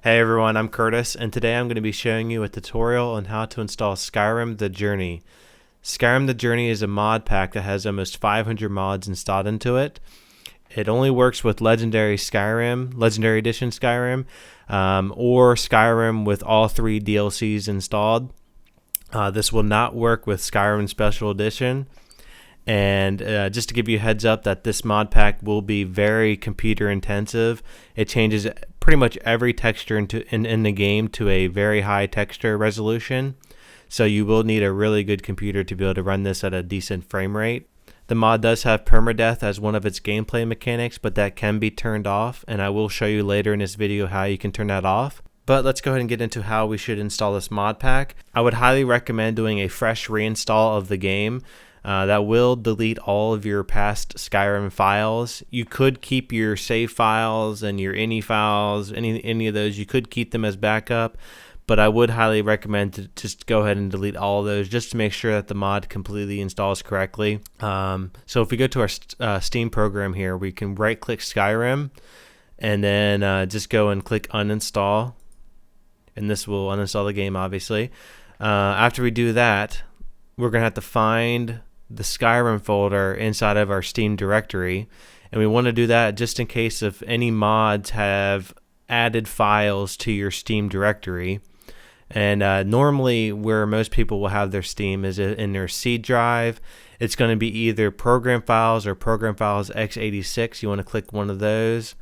Hey everyone, I'm Curtis, and today I'm going to be showing you a tutorial on how to install Skyrim The Journey. Skyrim The Journey is a mod pack that has almost 500 mods installed into it. It only works with Legendary Skyrim, Legendary Edition Skyrim, or Skyrim with all 3 DLCs installed. This will not work with Skyrim Special Edition. And just to give you a heads up that this mod pack will be very computer intensive. It changes pretty much every texture in the game to a very high texture resolution. So you will need a really good computer to be able to run this at a decent frame rate. The mod does have Permadeath as one of its gameplay mechanics, but that can be turned off, and I will show you later in this video how you can turn that off. But let's go ahead and get into how we should install this mod pack. I would highly recommend doing a fresh reinstall of the game. That will delete all of your past Skyrim files. You could keep your save files and your ini files, any of those. You could keep them as backup, but I would highly recommend to just go ahead and delete all of those just to make sure that the mod completely installs correctly. So if we go to our Steam program here, we can right-click Skyrim and then just go and click uninstall, and this will uninstall the game, obviously. After we do that, we're going to have to find the Skyrim folder inside of our Steam directory, and we want to do that just in case if any mods have added files to your Steam directory. And normally where most people will have their Steam is in their C drive. It's going to be either program files or program files x86. You want to click one of those,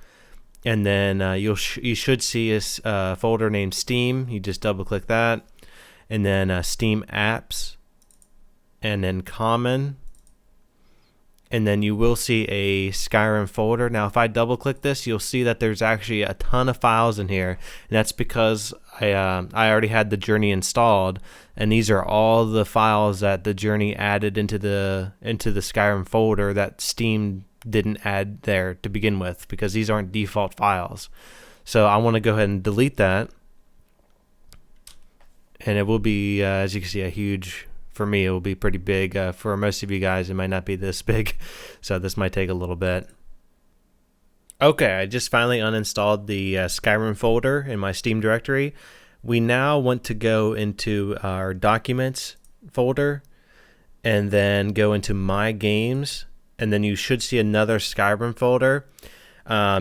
and then you should see a folder named Steam. You just double click that, and then Steam apps, and then common, and then you will see a Skyrim folder. Now if I double click this, you'll see that there's actually a ton of files in here, and that's because I already had the Journey installed, and these are all the files that the Journey added into the Skyrim folder that Steam didn't add there to begin with, because these aren't default files. So I want to go ahead and delete that, and it will be as you can see a huge, for me, it will be pretty big. For most of you guys, it might not be this big, so this might take a little bit. Okay, I just finally uninstalled the Skyrim folder in my Steam directory. We now want to go into our Documents folder, and then go into My Games, and then you should see another Skyrim folder.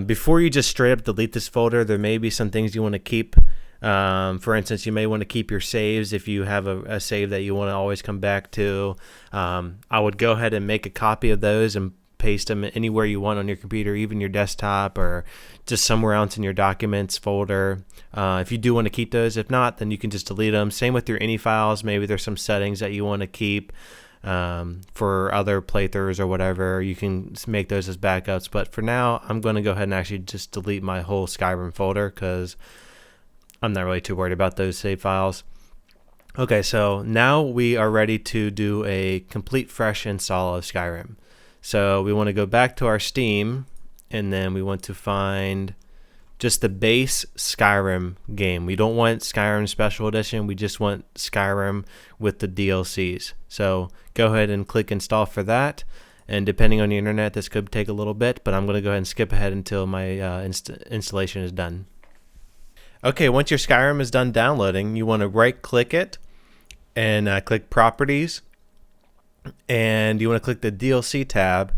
Before you just straight up delete this folder, there may be some things you want to keep. For instance, you may want to keep your saves if you have a save that you want to always come back to. I would go ahead and make a copy of those and paste them anywhere you want on your computer, even your desktop or just somewhere else in your documents folder. If you do want to keep those, if not, then you can just delete them. Same with your ini files. Maybe there's some settings that you want to keep for other playthroughs or whatever. You can make those as backups. But for now, I'm going to go ahead and actually just delete my whole Skyrim folder because I'm not really too worried about those save files. Okay, so now we are ready to do a complete fresh install of Skyrim. So we want to go back to our Steam, and then we want to find just the base Skyrim game. We don't want Skyrim Special Edition, we just want Skyrim with the DLCs. So go ahead and click install for that, and depending on your internet, this could take a little bit, but I'm going to go ahead and skip ahead until my installation is done. Okay, once your Skyrim is done downloading, you want to right-click it and click Properties, and you want to click the DLC tab,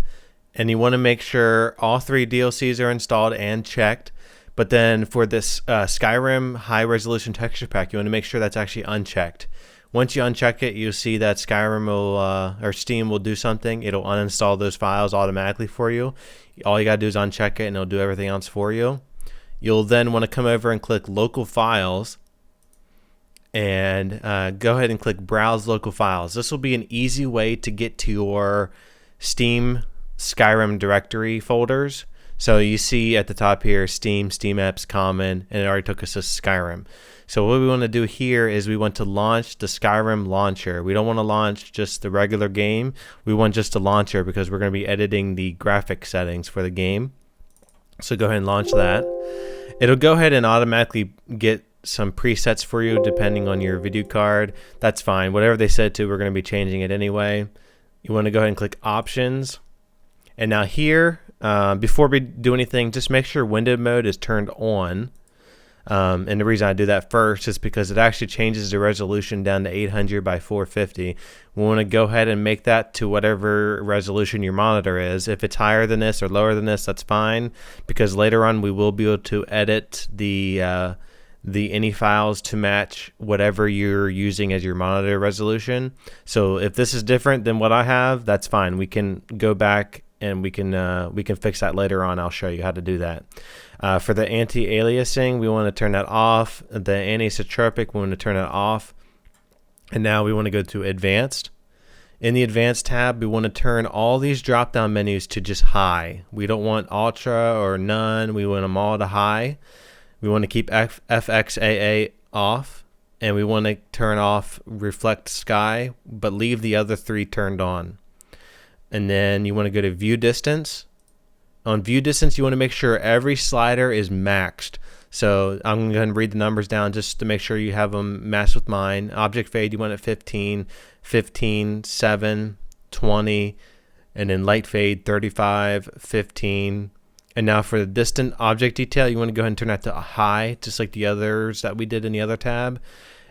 and you want to make sure all 3 DLCs are installed and checked. But then for this Skyrim high-resolution texture pack, you want to make sure that's actually unchecked. Once you uncheck it, you'll see that Skyrim will or Steam will do something. It'll uninstall those files automatically for you. All you gotta do is uncheck it, and it'll do everything else for you. You'll then want to come over and click Local Files, and go ahead and click Browse Local Files. This will be an easy way to get to your Steam Skyrim Directory folders. So you see at the top here, Steam, Steam Apps, Common, and it already took us to Skyrim. So what we want to do here is we want to launch the Skyrim launcher. We don't want to launch just the regular game. We want just the launcher because we're going to be editing the graphic settings for the game. So go ahead and launch that. It'll go ahead and automatically get some presets for you depending on your video card. That's fine. Whatever they said to, we're going to be changing it anyway. You want to go ahead and click Options. And now here, before we do anything, just make sure window mode is turned on. And the reason I do that first is because it actually changes the resolution down to 800 by 450. We want to go ahead and make that to whatever resolution your monitor is. If it's higher than this or lower than this, that's fine, because later on we will be able to edit the any files to match whatever you're using as your monitor resolution. So if this is different than what I have, that's fine. We can go back and we can fix that later on. I'll show you how to do that. For the anti-aliasing, we want to turn that off. The anisotropic, we want to turn it off. And now we want to go to advanced. In the advanced tab, we want to turn all these drop down menus to just high. We don't want ultra or none. We want them all to high. We want to keep FXAA off, and we want to turn off Reflect Sky, but leave the other three turned on. And then you want to go to View Distance. On View Distance, you want to make sure every slider is maxed. So I'm going to read the numbers down just to make sure you have them matched with mine. Object Fade, you want it 15, 15, 7, 20, and then Light Fade, 35, 15. And now for the distant object detail, you want to go ahead and turn that to a high, just like the others that we did in the other tab.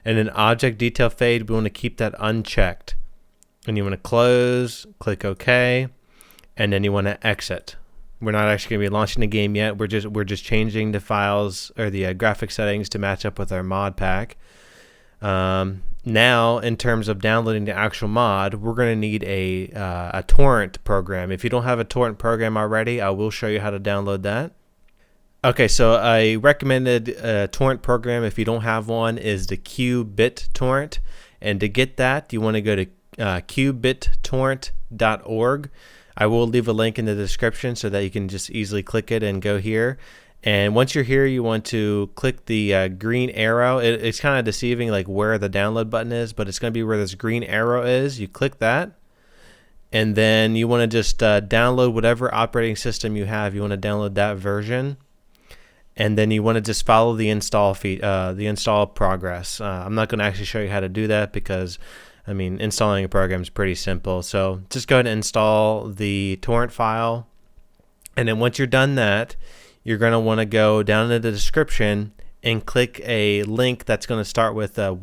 And then object detail fade, we want to keep that unchecked. And you want to close, click OK, and then you want to exit. We're not actually going to be launching the game yet. We're just changing the files or the graphic settings to match up with our mod pack. Now, in terms of downloading the actual mod, we're going to need a torrent program. If you don't have a torrent program already, I will show you how to download that. Okay, so a recommended torrent program, if you don't have one, is the Qbit torrent. And to get that, you want to go to qbittorrent.org. I will leave a link in the description so that you can just easily click it and go here. And once you're here, you want to click the green arrow. It's kind of deceiving, like where the download button is, but it's going to be where this green arrow is. You click that, and then you want to just download whatever operating system you have. You want to download that version, and then you want to just follow the install progress. I'm not going to actually show you how to do that because, I mean, installing a program is pretty simple. So just go ahead and install the torrent file, and then once you're done that, you're going to want to go down in the description and click a link that's going to start with yadi.sk,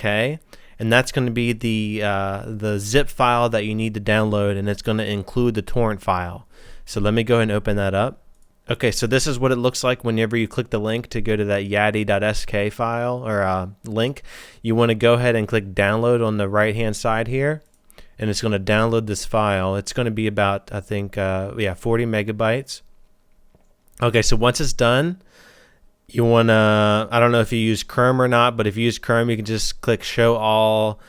and that's going to be the zip file that you need to download, and it's going to include the torrent file. So let me go ahead and open that up. Okay, so this is what it looks like whenever you click the link to go to that yadi.sk file or link. You want to go ahead and click download on the right hand side here. And it's going to download this file. It's going to be about, I think, 40 megabytes. Okay, so once it's done, you want to, I don't know if you use Chrome or not, but if you use Chrome, you can just click Show All,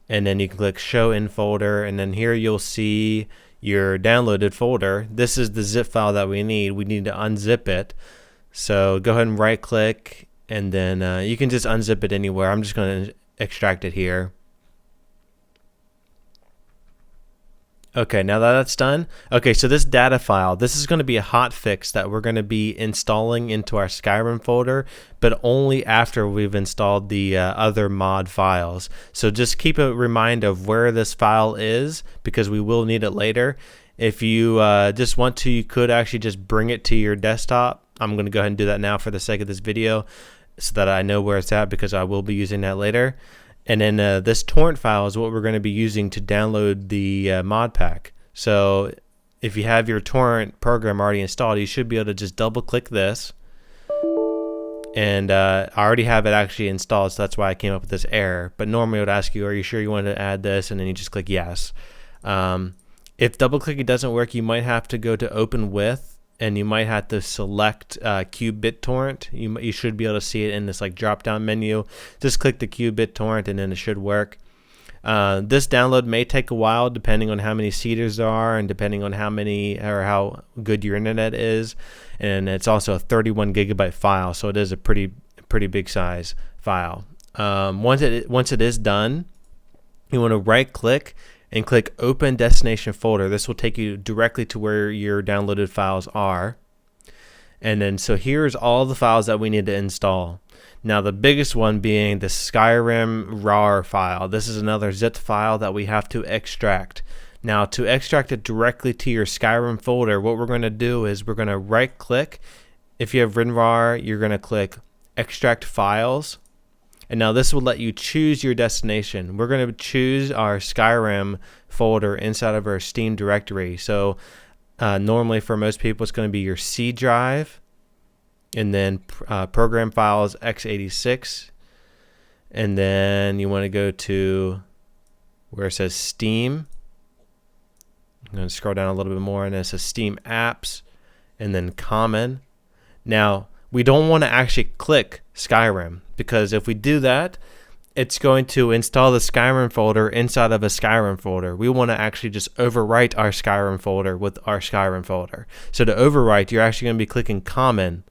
and then you can click Show in Folder, and then here you'll see your downloaded folder. This is the zip file that we need. We need to unzip it. So go ahead and right-click, and then you can just unzip it anywhere. I'm just going to extract it here. Okay, now that that's done, okay, so this data file, this is going to be a hot fix that we're going to be installing into our Skyrim folder, but only after we've installed the other mod files. So just keep a reminder of where this file is, because we will need it later. If you just want to, you could actually just bring it to your desktop. I'm going to go ahead and do that now for the sake of this video so that I know where it's at, because I will be using that later. And then this torrent file is what we're going to be using to download the mod pack. So if you have your torrent program already installed, you should be able to just double click this. And I already have it actually installed, so that's why I came up with this error. But normally it would ask you, are you sure you want to add this? And then you just click yes. If double clicking doesn't work, you might have to go to open with, and you might have to select Qbit torrent. You should be able to see it in this like drop down menu. Just click the Qbit torrent and then it should work. This download may take a while depending on how many seeders there are and depending on how many or how good your internet is. And it's also a 31 gigabyte file, so it is a pretty big size file. Once it is done, you want to right click and click Open Destination Folder. This will take you directly to where your downloaded files are. And then, so here's all the files that we need to install. Now, the biggest one being the Skyrim RAR file. This is another zip file that we have to extract. Now, to extract it directly to your Skyrim folder, what we're going to do is we're going to right-click if you have WinRAR, you're going to click Extract Files. And now this will let you choose your destination. We're going to choose our Skyrim folder inside of our Steam directory. So normally for most people, it's going to be your C drive, and then program files x86. And then you want to go to where it says Steam. I'm going to scroll down a little bit more, and it says Steam Apps, and then Common. Now, we don't want to actually click Skyrim, because if we do that, it's going to install the Skyrim folder inside of a Skyrim folder. We want to actually just overwrite our Skyrim folder with our Skyrim folder. So to overwrite, you're actually going to be clicking Common,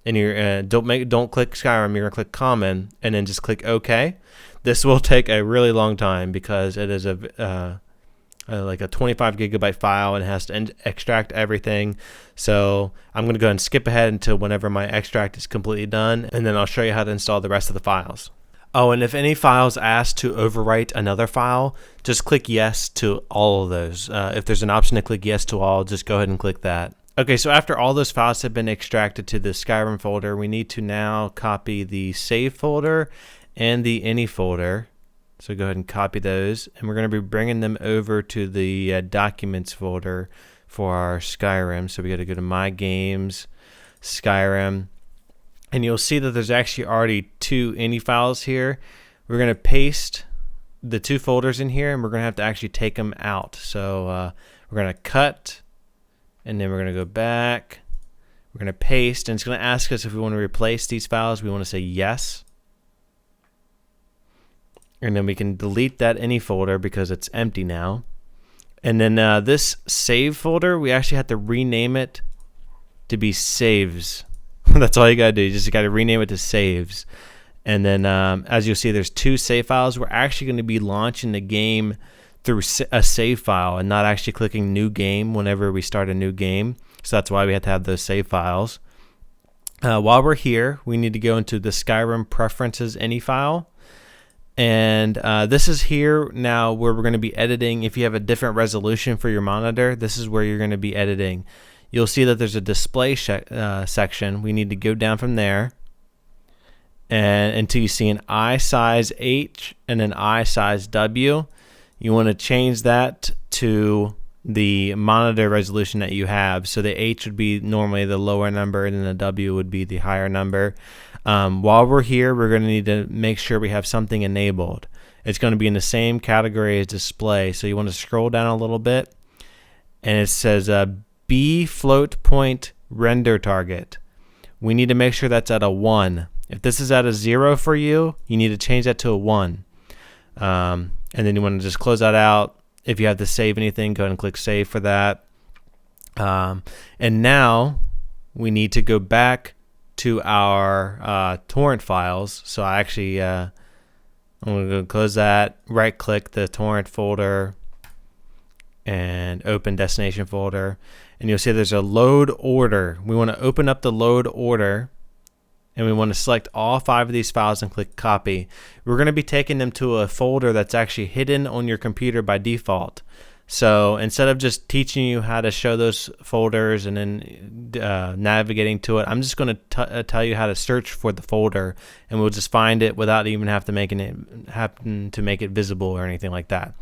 and you're don't click Skyrim. You're going to click Common, and then just click OK. This will take a really long time because it is like a 25 gigabyte file, and it has to extract everything. So I'm going to go ahead and skip ahead until whenever my extract is completely done, and then I'll show you how to install the rest of the files. Oh, and if any files ask to overwrite another file, just click yes to all of those. If there's an option to click yes to all, just go ahead and click that. Okay, so after all those files have been extracted to the Skyrim folder, we need to now copy the save folder and the any folder. So go ahead and copy those, and we're going to be bringing them over to the documents folder for our Skyrim. So we got to go to My Games, Skyrim, and you'll see that there's actually already 2 ini files here. We're going to paste the 2 folders in here, and we're going to have to actually take them out. So we're going to cut, and then we're going to go back. We're going to paste, and it's going to ask us if we want to replace these files. We want to say yes. And then we can delete that ini folder because it's empty now. And then this save folder, we actually have to rename it to be saves. That's all you got to do. You just got to rename it to saves. And then as you'll see, there's 2 save files. We're actually going to be launching the game through a save file and not actually clicking new game whenever we start a new game. So that's why we have to have those save files. While we're here, we need to go into the Skyrim Preferences ini file. And this is here now where we're going to be editing. If you have a different resolution for your monitor, this is where you're going to be editing. You'll see that there's a display section. We need to go down from there and until you see an I size H and an I size W. You want to change that to the monitor resolution that you have. So the H would be normally the lower number, and then the W would be the higher number. While we're here, we're going to need to make sure we have something enabled. It's going to be in the same category as display. So you want to scroll down a little bit, and it says B float point render target. We need to make sure that's at a 1. If this is at a 0 for you, you need to change that to a 1. And then you want to just close that out. If you have to save anything, go ahead and click save for that. And now we need to go back to our torrent files. So I actually, I'm going to close that, right click the torrent folder and open destination folder. And you'll see there's a load order. We want to open up the load order, and we want to select all 5 of these files and click copy. We're going to be taking them to a folder that's actually hidden on your computer by default. So instead of just teaching you how to show those folders and then navigating to it, I'm just going to tell you how to search for the folder, and we'll just find it without even having to make it visible or anything like that.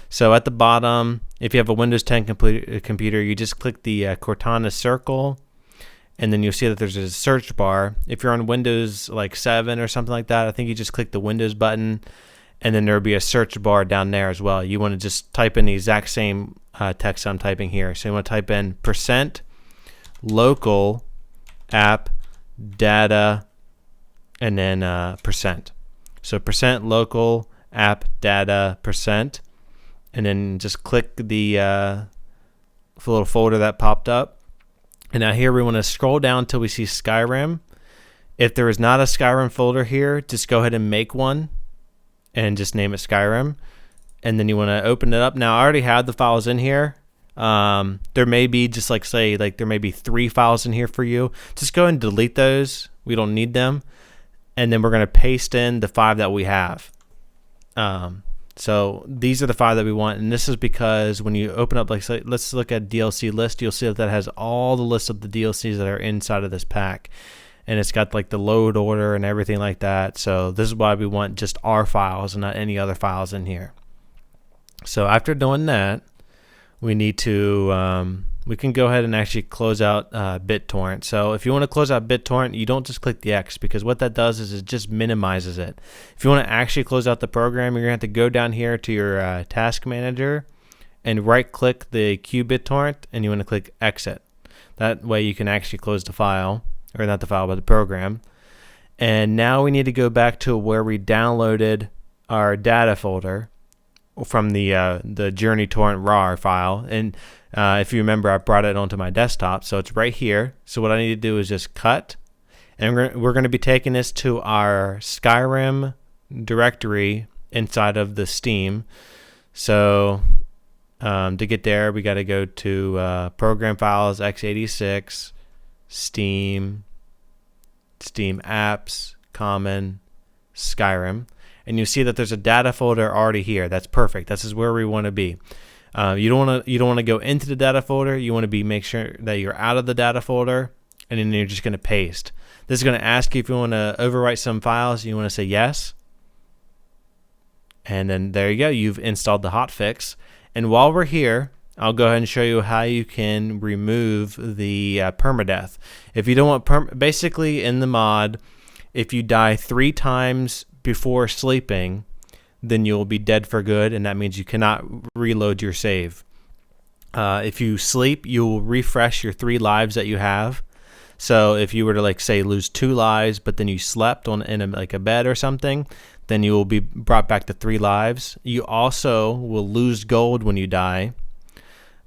So at the bottom, if you have a Windows 10 computer, you just click the Cortana circle, and then you'll see that there's a search bar. If you're on Windows like 7 or something like that, I think you just click the Windows button, and then there'll be a search bar down there as well. You want to just type in the exact same text I'm typing here. So you want to type in %local app data and then %. So %local app data %, and then just click the little folder that popped up. And now here we want to scroll down until we see Skyrim. If there is not a Skyrim folder here, just go ahead and make one and just name it Skyrim. And then you want to open it up. Now I already have the files in here. There may be just like say like there may be 3 files in here for you. Just go ahead and delete those. We don't need them. And then we're going to paste in the 5 that we have. So these are the 5 that we want, and this is because when you open up, like, say, let's look at DLC list, you'll see that has all the lists of the DLCs that are inside of this pack, and it's got like the load order and everything like that. So this is why we want just our files and not any other files in here. So after doing that, we need to we can go ahead and actually close out BitTorrent. So if you want to close out BitTorrent, you don't just click the X, because what that does is it just minimizes it. If you want to actually close out the program, you're going to have to go down here to your task manager and right click the Q BitTorrent, and you want to click exit. That way you can actually close the file, or not the file, but the program. And now we need to go back to where we downloaded our data folder from the Journey Torrent RAR file. And if you remember, I brought it onto my desktop, so it's right here. So what I need to do is just cut, and we're going to be taking this to our Skyrim directory inside of the Steam. So to get there, we got to go to Program Files, x86, Steam, Steam Apps, Common, Skyrim. And you see that there's a data folder already here. That's perfect. This is where we want to be. You don't want to go into the data folder. You want to make sure that you're out of the data folder, and then you're just going to paste. This is going to ask you if you want to overwrite some files. You want to say yes, and then there you go. You've installed the hotfix. And while we're here, I'll go ahead and show you how you can remove the permadeath. If you don't want basically in the mod, if you die 3 times before sleeping, then you'll be dead for good, and that means you cannot reload your save. If you sleep, you will refresh your 3 lives that you have. So if you were to, like, say, lose 2 lives, but then you slept in a bed or something, then you will be brought back to 3 lives. You also will lose gold when you die.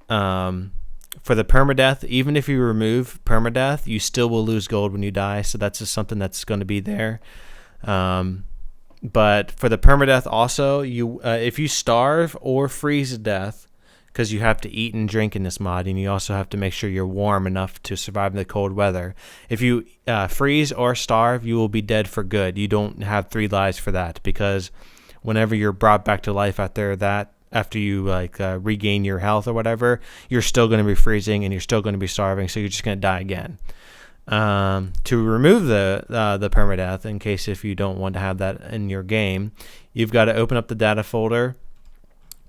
For the permadeath, even if you remove permadeath, you still will lose gold when you die. So that's just something that's going to be there. But for the permadeath also, if you starve or freeze to death, because you have to eat and drink in this mod, and you also have to make sure you're warm enough to survive in the cold weather. If you freeze or starve, you will be dead for good. You don't have 3 lives for that, because whenever you're brought back to life after you regain your health or whatever, you're still going to be freezing and you're still going to be starving, so you're just going to die again. To remove the permadeath, in case if you don't want to have that in your game, you've got to open up the data folder,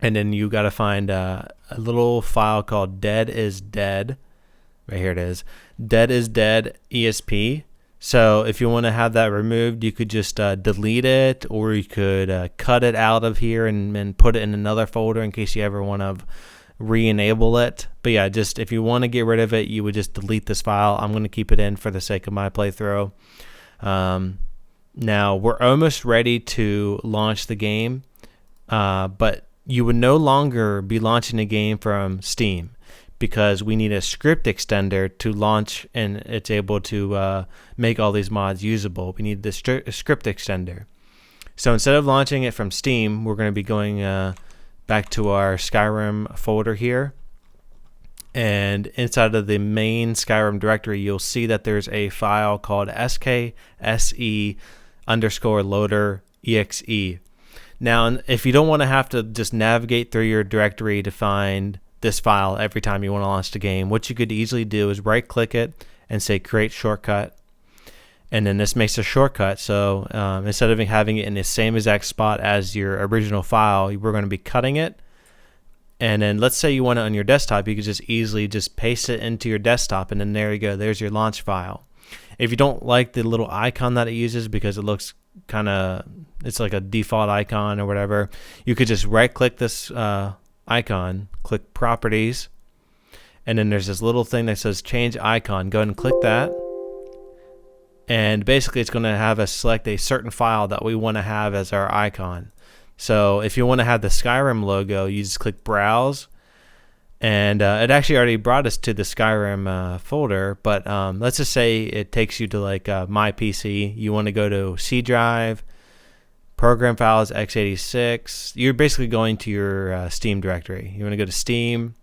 and then you got to find a little file called Dead is Dead. Right here it is, Dead is Dead ESP. So if you want to have that removed, you could just delete it, or you could cut it out of here and put it in another folder in case you ever want to re-enable it. But yeah, just if you want to get rid of it, you would just delete this file. I'm going to keep it in for the sake of my playthrough. Now we're almost ready to launch the game, but you would no longer be launching the game from Steam, because we need a script extender to launch, and it's able to make all these mods usable. We need the script extender. So instead of launching it from Steam, we're going to be going back to our Skyrim folder here, and inside of the main Skyrim directory, you'll see that there's a file called skse_loader.exe. Now, if you don't want to have to just navigate through your directory to find this file every time you want to launch the game, what you could easily do is right click it and say create shortcut, and then this makes a shortcut. So instead of having it in the same exact spot as your original file, we're going to be cutting it, and then let's say you want it on your desktop, you could just easily just paste it into your desktop, and then there you go, there's your launch file. If you don't like the little icon that it uses, because it looks it's like a default icon or whatever, you could just right click this icon, click properties, and then there's this little thing that says change icon. Go ahead and click that, and basically it's going to have us select a certain file that we want to have as our icon. So if you want to have the Skyrim logo, you just click browse, and it actually already brought us to the Skyrim folder, but let's just say it takes you to like my PC. You want to go to C drive, Program Files, x86. You're basically going to your Steam directory. You want to go to Steam,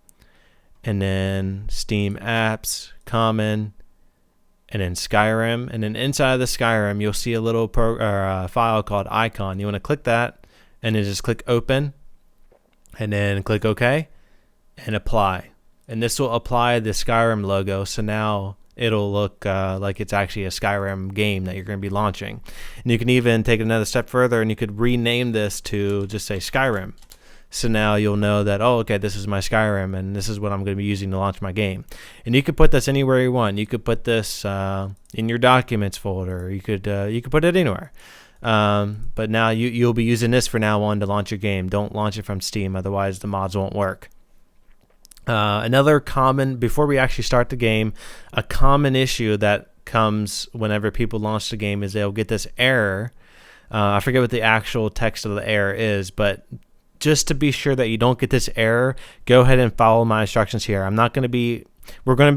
and then Steam Apps, Common, and then Skyrim. And then inside of the Skyrim, you'll see a little file called Icon. You want to click that, and then just click open, and then click OK and apply. And this will apply the Skyrim logo, so now it'll look like it's actually a Skyrim game that you're going to be launching. And you can even take it another step further, and you could rename this to just say Skyrim. So now you'll know that, oh, okay, this is my Skyrim, and this is what I'm going to be using to launch my game. And you could put this anywhere you want. You could put this in your documents folder. You could put it anywhere. But now you'll be using this for now on to launch your game. Don't launch it from Steam, otherwise the mods won't work. Another common, before we actually start the game, a common issue that comes whenever people launch the game is they'll get this error. I forget what the actual text of the error is, but just to be sure that you don't get this error, go ahead and follow my instructions here. We're going to be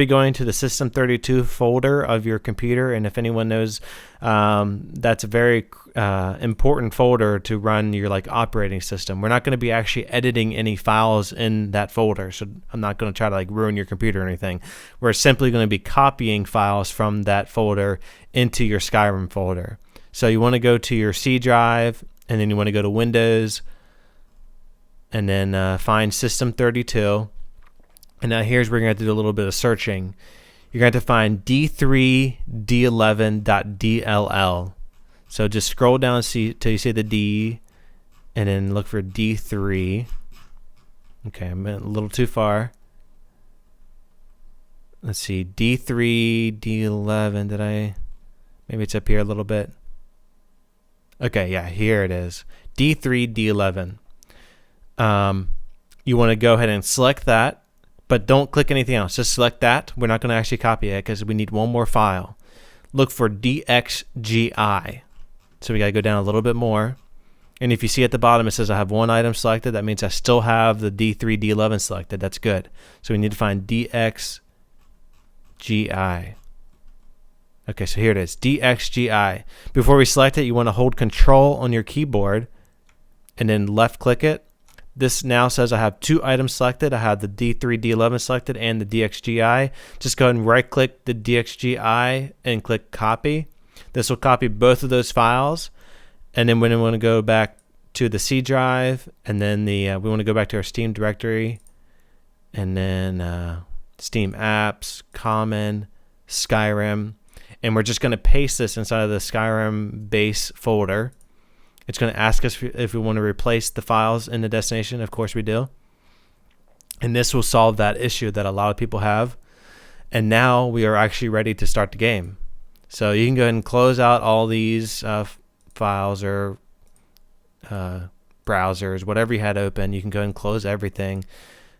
going to the System32 folder of your computer, and if anyone knows, that's a very important folder to run your operating system. We're not going to be actually editing any files in that folder, so I'm not going to try to ruin your computer or anything. We're simply going to be copying files from that folder into your Skyrim folder. So you want to go to your C drive, and then you want to go to Windows, and then find System32. And now here's where you're going to have to do a little bit of searching. You're going to have to find d3d11.dll. So just scroll down till you see the D, and then look for D3. Okay, I'm a little too far. Let's see, D3, D11, maybe it's up here a little bit. Okay, yeah, here it is. D3, D11. You want to go ahead and select that, but don't click anything else. Just select that. We're not going to actually copy it because we need one more file. Look for DXGI. So we got to go down a little bit more. And if you see at the bottom it says I have one item selected, that means I still have the D3, D11 selected. That's good. So we need to find DXGI. Okay, so here it is, DXGI. Before we select it, you want to hold Control on your keyboard and then left click it. This now says I have two items selected. I have the D3, D11 selected and the DXGI. Just go ahead and right click the DXGI and click copy. This will copy both of those files. And then we want to go back to the C drive, and then we want to go back to our Steam directory, and then Steam apps, common, Skyrim. And we're just going to paste this inside of the Skyrim base folder. It's going to ask us if we want to replace the files in the destination. Of course we do. And this will solve that issue that a lot of people have. And now we are actually ready to start the game. So you can go ahead and close out all these files or browsers, whatever you had open. You can go ahead and close everything.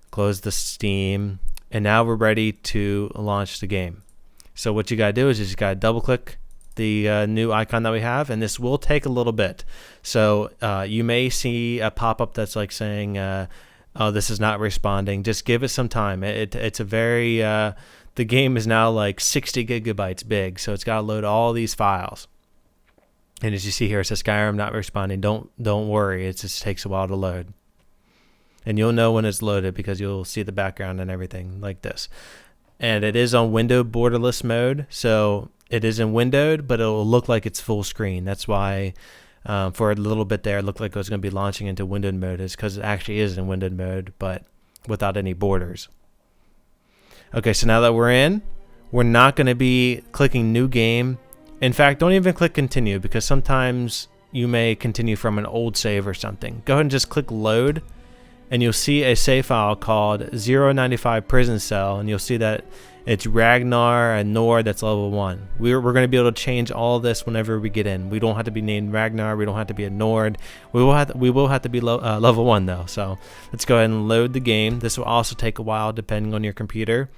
Close the Steam. And now we're ready to launch the game. So what you got to do is you just got to double click the new icon that we have, and this will take a little bit. So you may see a pop-up that's saying, oh, this is not responding. Just give it some time. It's a very, the game is now 60 gigabytes big, so it's got to load all these files. And as you see here, it says Skyrim not responding. Don't worry, it just takes a while to load. And you'll know when it's loaded because you'll see the background and everything like this. And it is on window borderless mode, so it is in windowed, but it'll look like it's full screen. That's why for a little bit there, it looked like it was going to be launching into windowed mode. It's because it actually is in windowed mode, but without any borders. Okay, so now that we're in, we're not going to be clicking new game. In fact, don't even click continue, because sometimes you may continue from an old save or something. Go ahead and just click load, and you'll see a save file called 095 Prison Cell, and you'll see that it's Ragnar and Nord, that's level 1. We're going to be able to change all of this whenever we get in. We don't have to be named Ragnar. We don't have to be a Nord. We will have to be level 1 though. So let's go ahead and load the game. This will also take a while depending on your computer.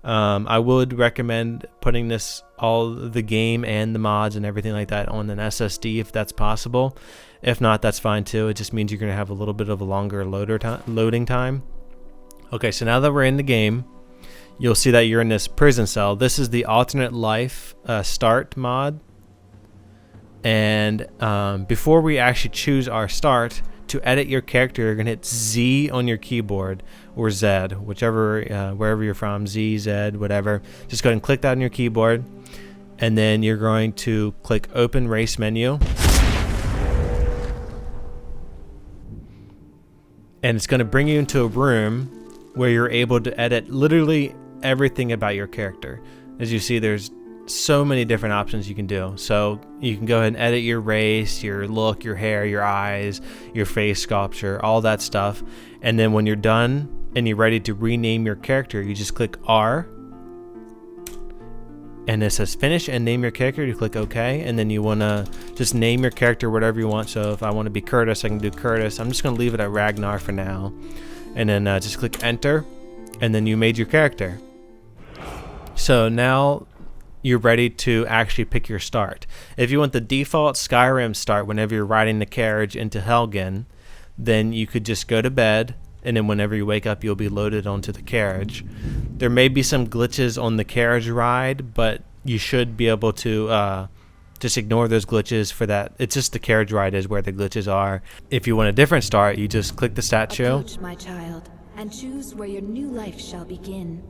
I would recommend putting all the game and the mods and everything like that on an SSD if that's possible. If not, that's fine too. It just means you're going to have a little bit of a longer loading time. Okay, so now that we're in the game, you'll see that you're in this prison cell. This is the alternate life start mod. And before we actually choose our start, to edit your character, you're going to hit Z on your keyboard, or Z, whichever, wherever you're from, Z, Z, whatever. Just go ahead and click that on your keyboard. And then you're going to click Open Race Menu. and it's going to bring you into a room where you're able to edit literally everything about your character. As you see, there's so many different options you can do. So you can go ahead and edit your race, your look, your hair, your eyes, your face sculpture, all that stuff. And then when you're done and you're ready to rename your character, you just click R, and it says finish and name your character. You click OK, and then you want to just name your character whatever you want. So if I want to be Curtis, I can do Curtis. I'm just going to leave it at Ragnar for now, and then just click enter, and then you made your character. So now you're ready to actually pick your start. If you want the default Skyrim start whenever you're riding the carriage into Helgen, then you could just go to bed, and then whenever you wake up, you'll be loaded onto the carriage. There may be some glitches on the carriage ride, but you should be able to just ignore those glitches for that. It's just the carriage ride is where the glitches are. If you want a different start, you just click the statue. Approach, my child, and choose where your new life shall begin.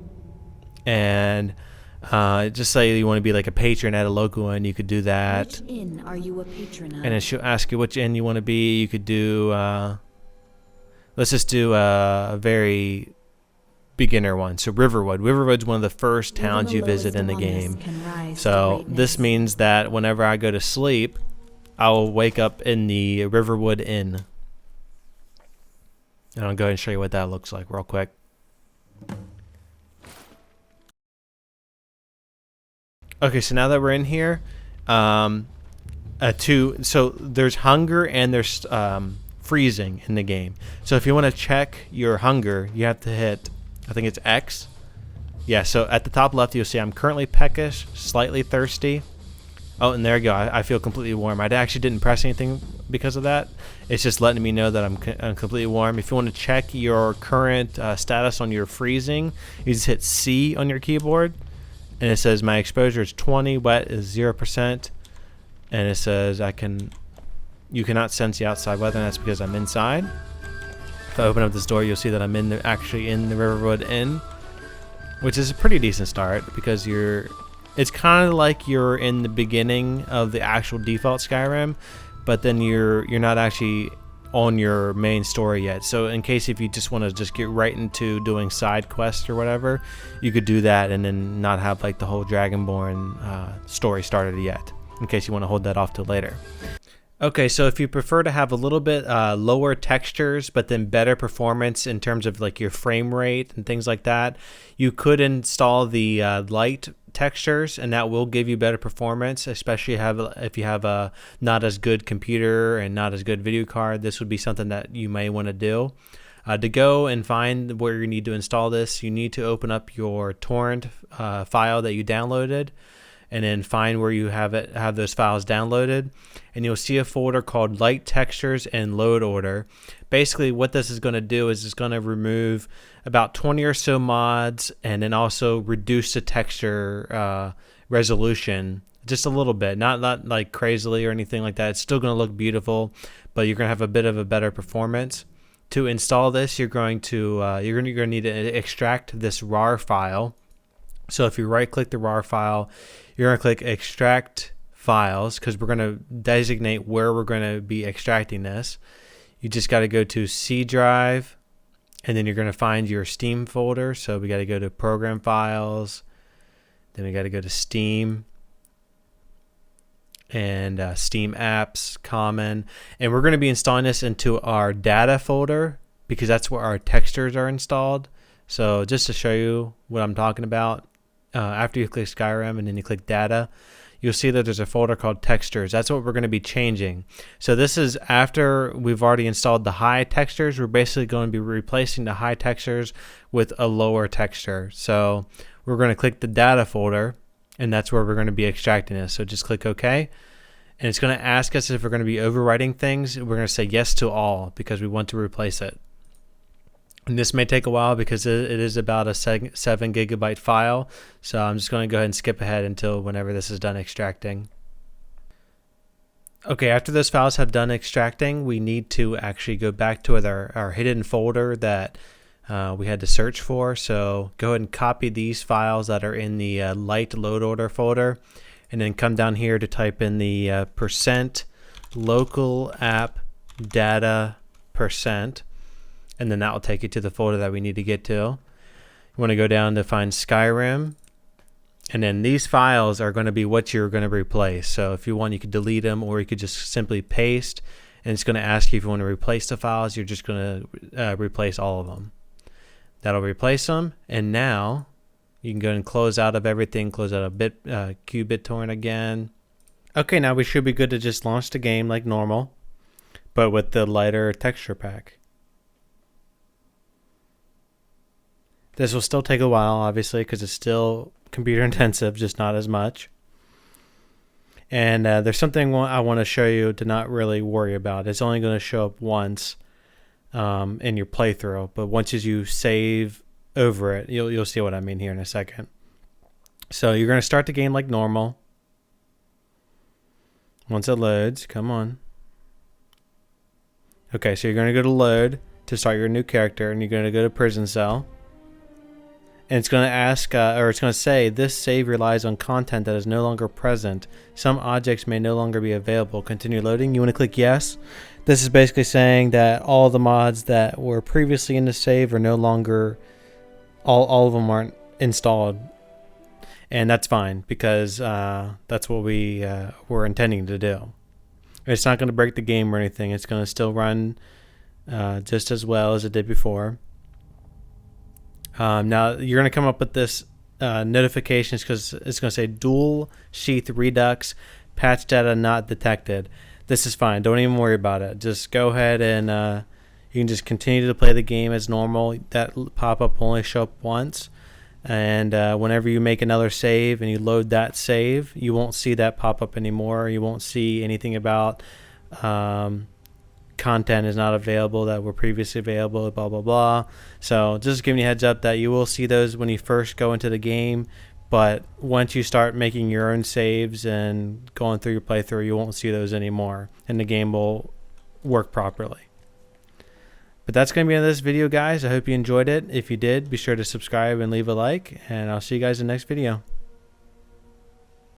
And just say you want to be like a patron at a local inn, you could do that. Which inn are you a patron of? And then she'll ask you which inn you want to be. You could do, let's just do a very beginner one. So Riverwood. Riverwood's one of the first towns you visit in the game. So this means that whenever I go to sleep, I will wake up in the Riverwood Inn. And I'll go ahead and show you what that looks like real quick. Okay, so now that we're in here, so there's hunger and there's freezing in the game. So if you want to check your hunger, you have to hit, I think it's X. Yeah, so at the top left, you'll see I'm currently peckish, slightly thirsty. Oh, and there you go. I feel completely warm. I actually didn't press anything because of that. It's just letting me know that I'm completely warm. If you want to check your current status on your freezing, you just hit C on your keyboard. And it says my exposure is 20, wet is 0%, and it says you cannot sense the outside weather, and that's because I'm inside. If I open up this door, you'll see that I'm actually in the Riverwood Inn, which is a pretty decent start because it's kind of like you're in the beginning of the actual default Skyrim, but then you're not actually on your main story yet. So in case if you just want to just get right into doing side quests or whatever, you could do that and then not have like the whole Dragonborn story started yet, in case you want to hold that off till later. Okay, so if you prefer to have a little bit lower textures but then better performance in terms of like your frame rate and things like that, you could install the light textures, and that will give you better performance, especially if you have a not as good computer and not as good video card. This would be something that you may want to do. To go and find where you need to install this, you need to open up your torrent file that you downloaded, and then find where you have those files downloaded, and you'll see a folder called Light Textures and Load Order. Basically what this is going to do is it's going to remove about 20 or so mods, and then also reduce the texture resolution just a little bit, not like crazily or anything like that. It's still going to look beautiful, but you're going to have a bit of a better performance. To install this, you're going to need to extract this RAR file. So if you right click the RAR file, you're going to click extract files, because we're going to designate where we're going to be extracting this. You just got to go to C drive, and then you're going to find your Steam folder. So we got to go to program files, then we got to go to Steam, and Steam apps, common, and we're going to be installing this into our data folder because that's where our textures are installed. So just to show you what I'm talking about, after you click Skyrim and then you click data, you'll see that there's a folder called textures. That's what we're going to be changing. So this is after we've already installed the high textures. We're basically going to be replacing the high textures with a lower texture. So we're going to click the data folder, and that's where we're going to be extracting this. So just click OK, and it's going to ask us if we're going to be overwriting things. We're going to say yes to all because we want to replace it. And this may take a while because it is about a 7 gigabyte file. So I'm just going to go ahead and skip ahead until whenever this is done extracting. Okay, after those files have done extracting, we need to actually go back to our hidden folder that we had to search for. So go ahead and copy these files that are in the light load order folder, and then come down here to type in the % local app data %. and then that will take you to the folder that we need to get to. You want to go down to find Skyrim, and then these files are going to be what you're going to replace. So if you want, you could delete them, or you could just simply paste, and it's going to ask you if you want to replace the files. You're just going to replace all of them. That'll replace them, and now you can go and close out of everything, close out of QBitTorrent again. Okay, now we should be good to just launch the game like normal, but with the lighter texture pack. This will still take a while, obviously, because it's still computer intensive, just not as much. And there's something I want to show you to not really worry about. It's only going to show up once in your playthrough, but once you save over it, you'll see what I mean here in a second. So you're going to start the game like normal. Once it loads, come on. Okay, so you're going to go to load to start your new character, and you're going to go to prison cell. And it's going to ask, or it's going to say, this save relies on content that is no longer present. Some objects may no longer be available. Continue loading. You want to click yes. This is basically saying that all the mods that were previously in the save are no longer, all of them aren't installed. And that's fine, because that's what we were intending to do. It's not going to break the game or anything. It's going to still run just as well as it did before. Now you're going to come up with this notifications, because it's going to say dual sheath redux, patch data not detected. This is fine. Don't even worry about it. Just go ahead and you can just continue to play the game as normal. That pop-up will only show up once. And whenever you make another save and you load that save, you won't see that pop up anymore. You won't see anything about content is not available that were previously available, blah, blah, blah. So just giving you a heads up that you will see those when you first go into the game. But once you start making your own saves and going through your playthrough, you won't see those anymore, and the game will work properly. But that's going to be the end of this video, guys. I hope you enjoyed it. If you did, be sure to subscribe and leave a like, and I'll see you guys in the next video.